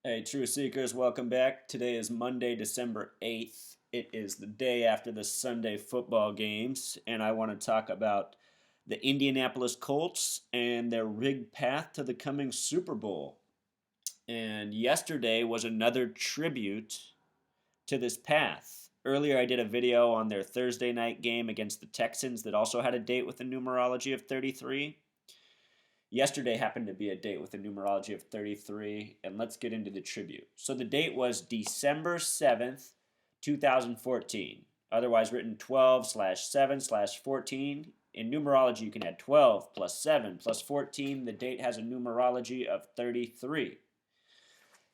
Hey, True Seekers, welcome back. Today is Monday, December 8th. It is the day after the Sunday football games, and I want to talk about the Indianapolis Colts and their rigged path to the coming Super Bowl. And yesterday was another tribute to this path. Earlier, I did a video on their Thursday night game against the Texans that also had a date with a numerology of 33. Yesterday happened to be a date with a numerology of 33, and let's get into the tribute. So the date was December 7th, 2014, otherwise written 12/7/14. In numerology, you can add 12 plus 7 plus 14. The date has a numerology of 33.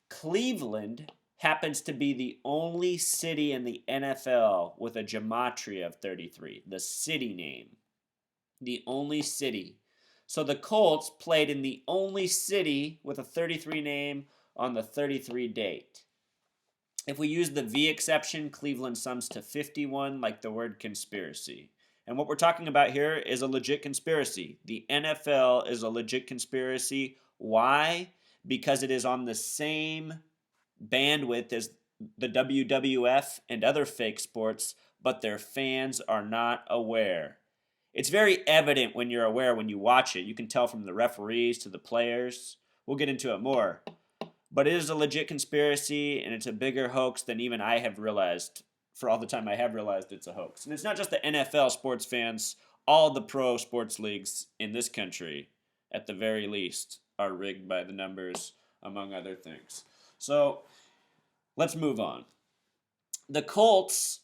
Cleveland happens to be the only city in the NFL with a gematria of 33, the city name. The only city. So the Colts played in the only city with a 33 name on the 33 date. If we use the V exception, Cleveland sums to 51, like the word conspiracy. And what we're talking about here is a legit conspiracy. The NFL is a legit conspiracy. Why? Because it is on the same bandwidth as the WWF and other fake sports, but their fans are not aware. It's very evident when you're aware when you watch it. You can tell from the referees to the players. We'll get into it more. But it is a legit conspiracy, and it's a bigger hoax than even I have realized for all the time I have realized it's a hoax. And it's not just the NFL sports fans. All the pro sports leagues in this country, at the very least, are rigged by the numbers, among other things. So let's move on. The Colts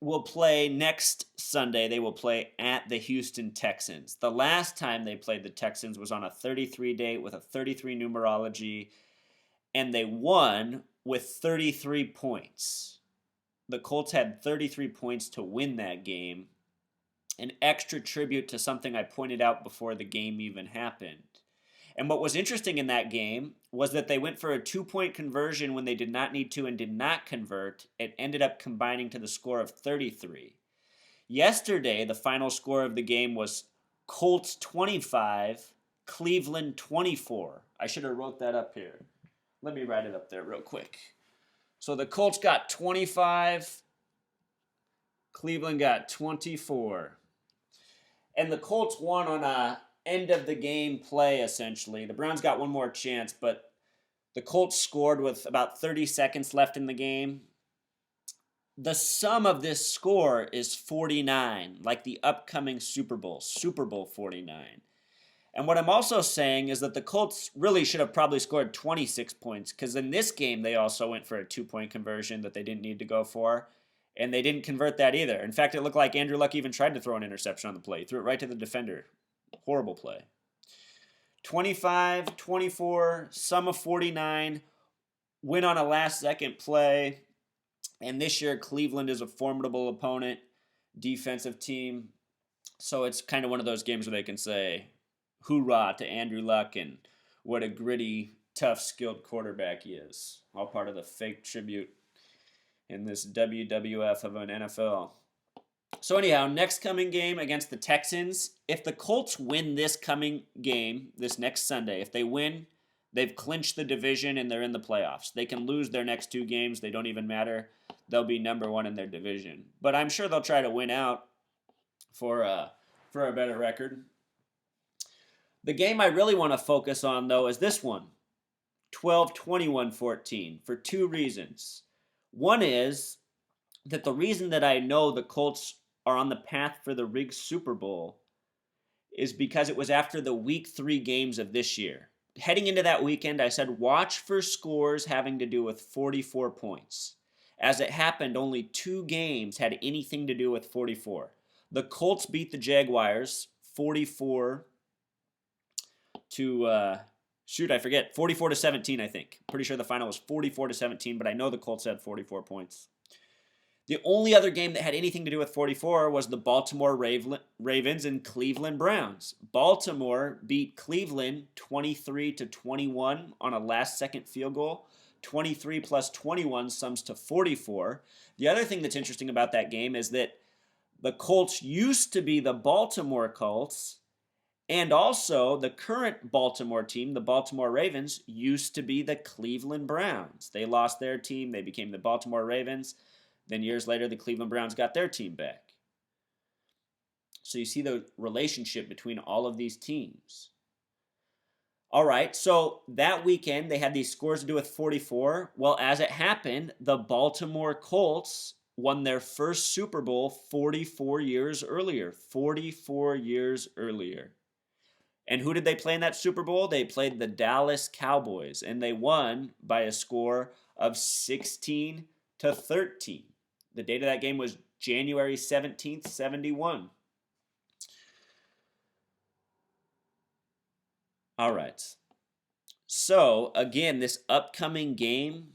will play next Sunday. They will play at the Houston Texans. The last time they played the Texans was on a 33 date with a 33 numerology, and they won with 33 points. The Colts had 33 points to win that game. An extra tribute to something I pointed out before the game even happened. And what was interesting in that game was that they went for a 2-point conversion when they did not need to and did not convert. It ended up combining to the score of 33. Yesterday, the final score of the game was Colts 25, Cleveland 24. I should have wrote that up here. Let me write it up there real quick. So the Colts got 25, Cleveland got 24. And the Colts won on a end of the game play, essentially. The Browns got one more chance, but the Colts scored with about 30 seconds left in the game. The sum of this score is 49, like the upcoming Super Bowl, Super Bowl 49. And what I'm also saying is that the Colts really should have probably scored 26 points, because in this game they also went for a 2-point conversion that they didn't need to go for, and they didn't convert that either. In fact, it looked like Andrew Luck even tried to throw an interception on the play. He threw it right to the defender. Horrible play. 25, 24, sum of 49, win on a last-second play. And this year, Cleveland is a formidable opponent, defensive team. So it's kind of one of those games where they can say, hoorah to Andrew Luck and what a gritty, tough, skilled quarterback he is. All part of the fake tribute in this WWF of an NFL. So anyhow, next coming game against the Texans, if the Colts win this coming game, this next Sunday, if they win, they've clinched the division and they're in the playoffs. They can lose their next 2 games. They don't even matter. They'll be number 1 in their division. But I'm sure they'll try to win out for a better record. The game I really want to focus on, though, is this one, 12-21-14, for 2 reasons. One is that the reason that I know the Colts are on the path for the rigged Super Bowl is because it was after the week 3 games of this year. Heading into that weekend, I said, watch for scores having to do with 44 points. As it happened, only 2 games had anything to do with 44. The Colts beat the Jaguars 44 to, 44 to 17, I think. Pretty sure the final was 44 to 17, but I know the Colts had 44 points. The only other game that had anything to do with 44 was the Baltimore Ravens and Cleveland Browns. Baltimore beat Cleveland 23-21 on a last-second field goal. 23 plus 21 sums to 44. The other thing that's interesting about that game is that the Colts used to be the Baltimore Colts, And also, the current Baltimore team, the Baltimore Ravens, used to be the Cleveland Browns. They lost their team, they became the Baltimore Ravens. Then years later, the Cleveland Browns got their team back. So you see the relationship between all of these teams. All right, so that weekend they had these scores to do with 44. Well, as it happened, the Baltimore Colts won their first Super Bowl 44 years earlier. 44 years earlier. And who did they play in that Super Bowl? They played the Dallas Cowboys, and they won by a score of 16-13. The date of that game was January 17th, 71. All right. So, again, this upcoming game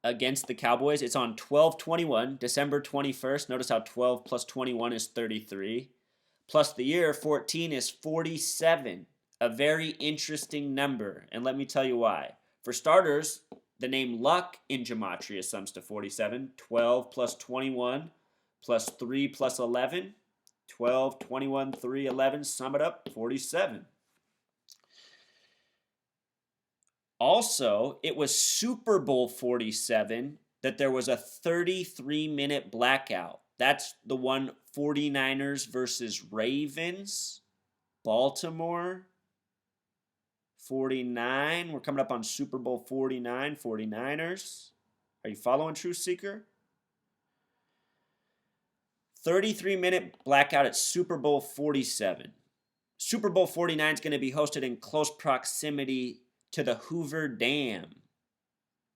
against the Cowboys, it's on 12/21, December 21st. Notice how 12 plus 21 is 33. Plus the year 14 is 47. A very interesting number, and let me tell you why. For starters, the name Luck in gematria sums to 47. 12 plus 21 plus 3 plus 11. 12, 21, 3, 11. Sum it up, 47. Also, it was Super Bowl 47 that there was a 33-minute blackout. That's the one 49ers versus Ravens. Baltimore 49. We're coming up on Super Bowl 49, 49ers. Are you following, Truth Seeker? 33-minute blackout at Super Bowl 47. Super Bowl 49 is going to be hosted in close proximity to the Hoover Dam.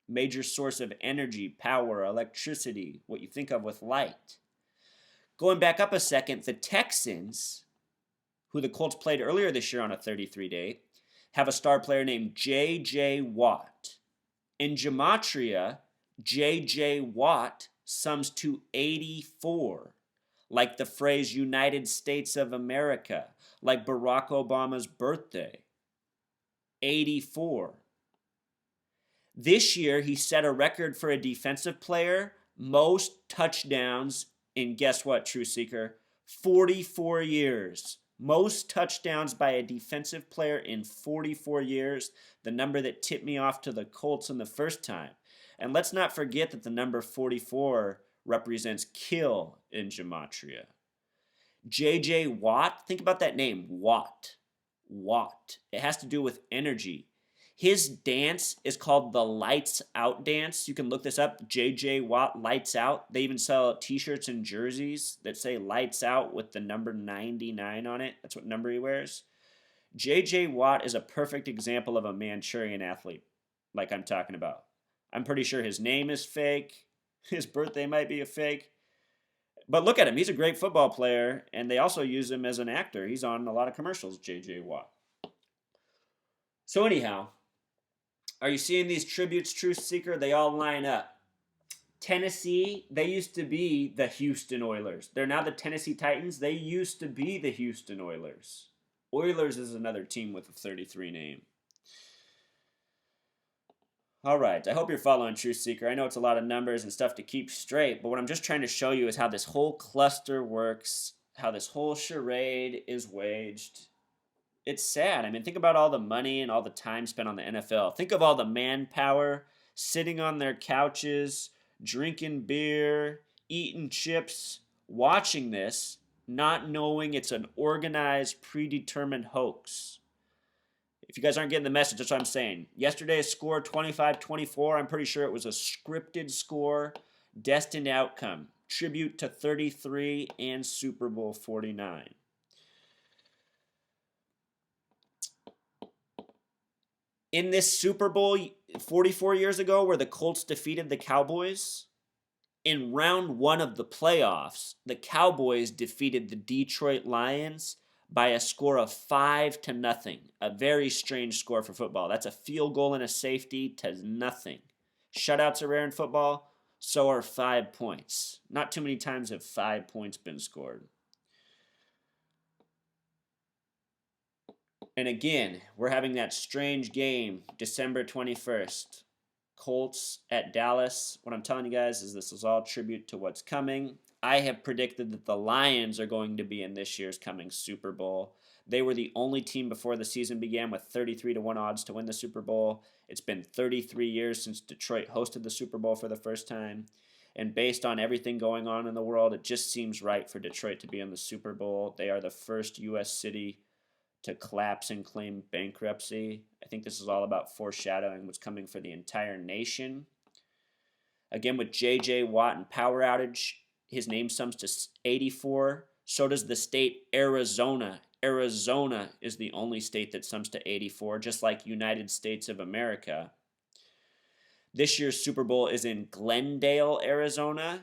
Major source of energy, power, electricity, what you think of with light. Going back up a second, the Texans, who the Colts played earlier this year on a 33 date, have a star player named J.J. Watt. In gematria, J.J. Watt sums to 84, like the phrase United States of America, like Barack Obama's birthday. 84. This year, he set a record for a defensive player, most touchdowns in, guess what, True Seeker? 44 years. Most touchdowns by a defensive player in 44 years, the number that tipped me off to the Colts in the first time. And let's not forget that the number 44 represents kill in gematria. J.J. Watt, think about that name, Watt. Watt. It has to do with energy. His dance is called the Lights Out dance. You can look this up, J.J. Watt Lights Out. They even sell t-shirts and jerseys that say Lights Out with the number 99 on it. That's what number he wears. J.J. Watt is a perfect example of a Manchurian athlete, like I'm talking about. I'm pretty sure his name is fake. His birthday might be a fake. But look at him. He's a great football player, and they also use him as an actor. He's on a lot of commercials, J.J. Watt. So anyhow, are you seeing these tributes, Truth Seeker? They all line up. Tennessee, they used to be the Houston Oilers. They're now the Tennessee Titans. They used to be the Houston Oilers. Oilers is another team with a 33 name. All right, I hope you're following, Truth Seeker. I know it's a lot of numbers and stuff to keep straight, but what I'm just trying to show you is how this whole cluster works, how this whole charade is waged. It's sad. I mean, think about all the money and all the time spent on the NFL. Think of all the manpower sitting on their couches, drinking beer, eating chips, watching this, not knowing it's an organized, predetermined hoax. If you guys aren't getting the message, that's what I'm saying. Yesterday's score, 25-24, I'm pretty sure it was a scripted score, destined outcome. Tribute to 33 and Super Bowl 49. In this Super Bowl 44 years ago where the Colts defeated the Cowboys, in round one of the playoffs, the Cowboys defeated the Detroit Lions by a score of 5-0. A very strange score for football. That's a field goal and a safety to nothing. Shutouts are rare in football, so are 5 points. Not too many times have 5 points been scored. And again, we're having that strange game, December 21st. Colts at Dallas. What I'm telling you guys is this is all tribute to what's coming. I have predicted that the Lions are going to be in this year's coming Super Bowl. They were the only team before the season began with 33-1 odds to win the Super Bowl. It's been 33 years since Detroit hosted the Super Bowl for the first time. And based on everything going on in the world, it just seems right for Detroit to be in the Super Bowl. They are the first U.S. city to collapse and claim bankruptcy. I think this is all about foreshadowing what's coming for the entire nation. Again, with J.J. Watt and power outage, his name sums to 84. So does the state Arizona. Arizona is the only state that sums to 84, just like United States of America. This year's Super Bowl is in Glendale, Arizona.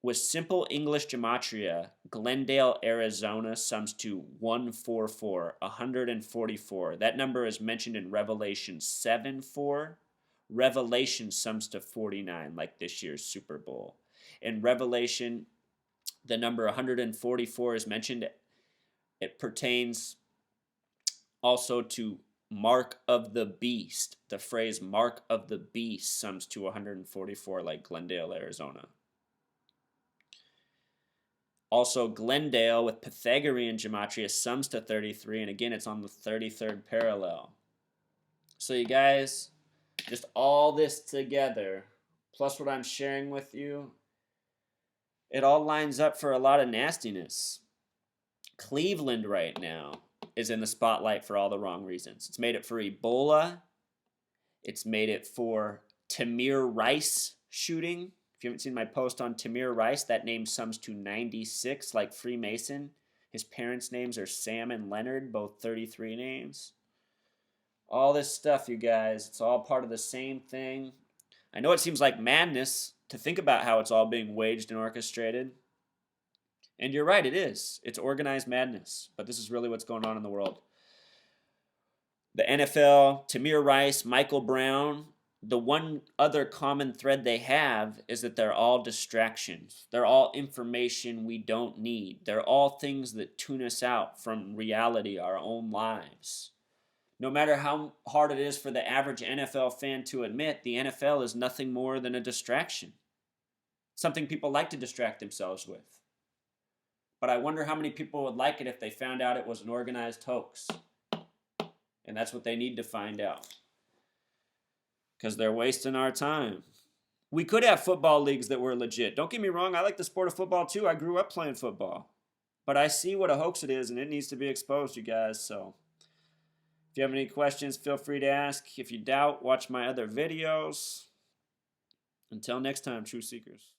With simple English gematria, Glendale, Arizona sums to 144, 144. That number is mentioned in Revelation 7:4. Revelation sums to 49, like this year's Super Bowl. In Revelation, the number 144 is mentioned. It pertains also to Mark of the Beast. The phrase Mark of the Beast sums to 144, like Glendale, Arizona. Also, Glendale with Pythagorean gematria sums to 33, and again, it's on the 33rd parallel. So you guys, just all this together, plus what I'm sharing with you, it all lines up for a lot of nastiness. Cleveland right now is in the spotlight for all the wrong reasons. It's made it for Ebola. It's made it for Tamir Rice shooting. If you haven't seen my post on Tamir Rice, that name sums to 96, like Freemason. His parents' names are Sam and Leonard, both 33 names. All this stuff, you guys, it's all part of the same thing. I know it seems like madness to think about how it's all being waged and orchestrated. And you're right, it is. It's organized madness. But this is really what's going on in the world. The NFL, Tamir Rice, Michael Brown, the one other common thread they have is that they're all distractions. They're all information we don't need. They're all things that tune us out from reality, our own lives. No matter how hard it is for the average NFL fan to admit, the NFL is nothing more than a distraction. Something people like to distract themselves with. But I wonder how many people would like it if they found out it was an organized hoax. And that's what they need to find out. Because they're wasting our time. We could have football leagues that were legit. Don't get me wrong, I like the sport of football too. I grew up playing football. But I see what a hoax it is, and it needs to be exposed, you guys. So if you have any questions, feel free to ask. If you doubt, watch my other videos. Until next time, True Seekers.